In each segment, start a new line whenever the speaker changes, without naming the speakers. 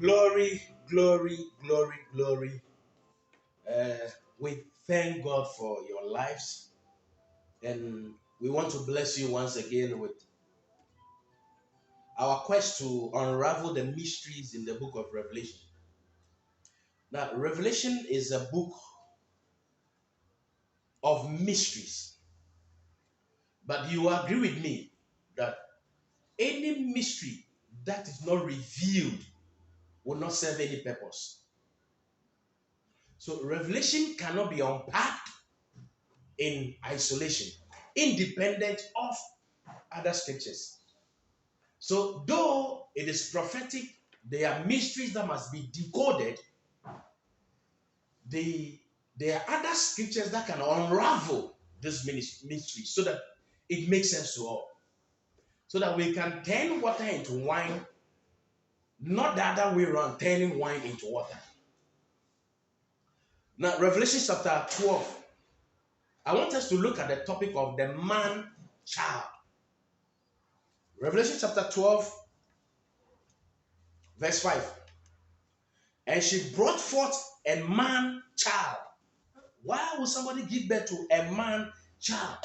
Glory, glory, glory, glory. We thank God for your lives, and we want to bless you once again with our quest to unravel the mysteries in the book of Revelation. Now, Revelation is a book of mysteries, but you agree with me that any mystery that is not revealed will not serve any purpose. So, Revelation cannot be unpacked in isolation, independent of other scriptures. So, though it is prophetic, there are mysteries that must be decoded. The, there are other scriptures that can unravel this mystery so that it makes sense to all. So that we can turn water into wine, not the other way around, turning wine into water. Now, Revelation chapter 12, I want us to look at the topic of the man child. Revelation chapter 12, verse 5. And she brought forth a man child. Why would somebody give birth to a man child?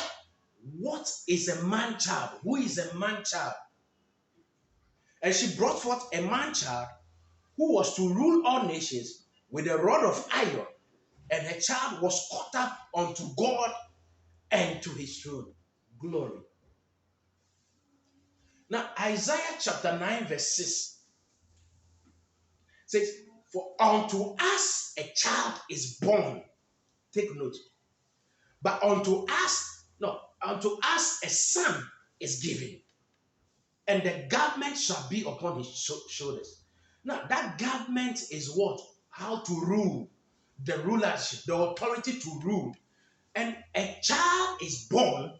What is a man child? Who is a man child? And she brought forth a man child who was to rule all nations with a rod of iron. And her child was caught up unto God and to his throne. Glory. Now, Isaiah chapter 9, verse 6 says, for unto us a child is born. Take note. But unto us a son is given, and the government shall be upon his shoulders. Now, that government is what? How to rule, the rulership, the authority to rule. And a child is born,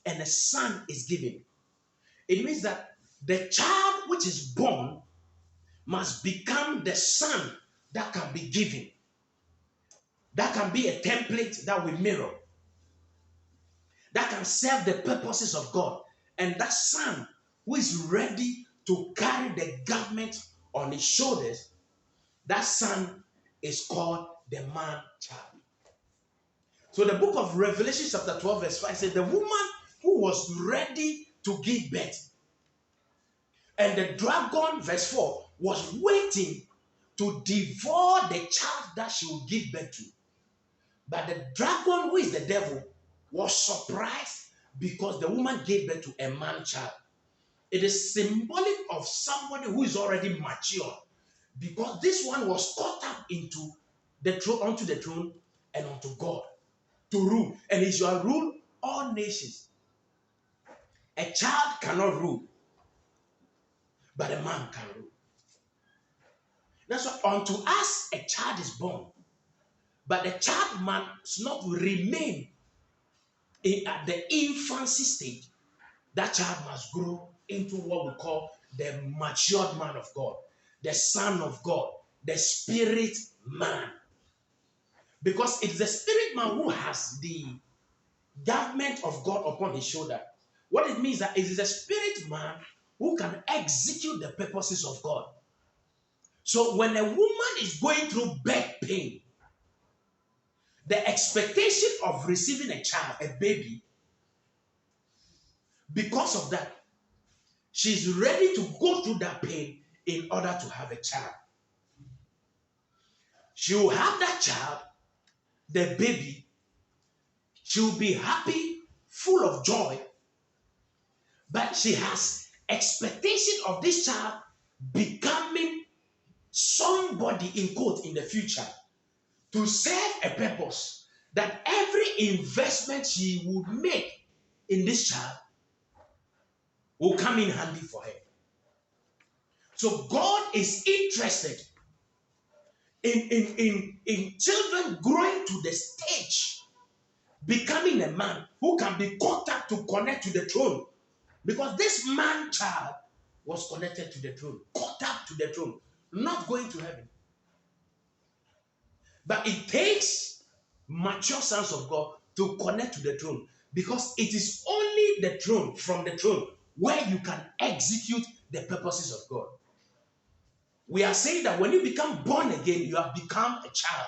and a son is given. It means that the child which is born must become the son that can be given. That can be a template that we mirror, that can serve the purposes of God. And that son who is ready to carry the government on his shoulders, that son is called the man child. So the book of Revelation chapter 12 verse 5 says the woman who was ready to give birth, and the dragon, verse 4, was waiting to devour the child that she would give birth to. But the dragon, who is the devil, was surprised because the woman gave birth to a man child. It is symbolic of somebody who is already mature, because this one was caught up into the throne, onto the throne, and onto God to rule. And he shall rule all nations. A child cannot rule, but a man can rule. That's why unto us a child is born, but the child must not remain at the infancy stage. That child must grow into what we call the matured man of God, the Son of God, the spirit man. Because it's the spirit man who has the government of God upon his shoulder. What it means that it is a spirit man who can execute the purposes of God. So when a woman is going through birth pain, the expectation of receiving a child, a baby, because of that, she's ready to go through that pain in order to have a child. She will have that child, the baby. She will be happy, full of joy, but she has expectation of this child becoming somebody in quote in the future to serve a purpose, that every investment she would make in this child will come in handy for her. So God is interested in children growing to the stage, becoming a man who can be caught up to connect to the throne. Because this man child was connected to the throne, caught up to the throne, not going to heaven. But it takes mature sons of God to connect to the throne, because it is only the throne, from the throne, where you can execute the purposes of God. We are saying that when you become born again, you have become a child.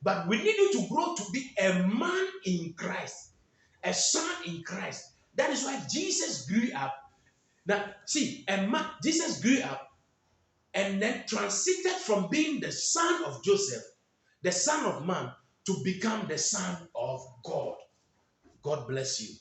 But we need you to grow to be a man in Christ, a son in Christ. That is why Jesus grew up. Now, see, a man, Jesus grew up and then transited from being the son of Joseph, the son of man, to become the son of God. God bless you.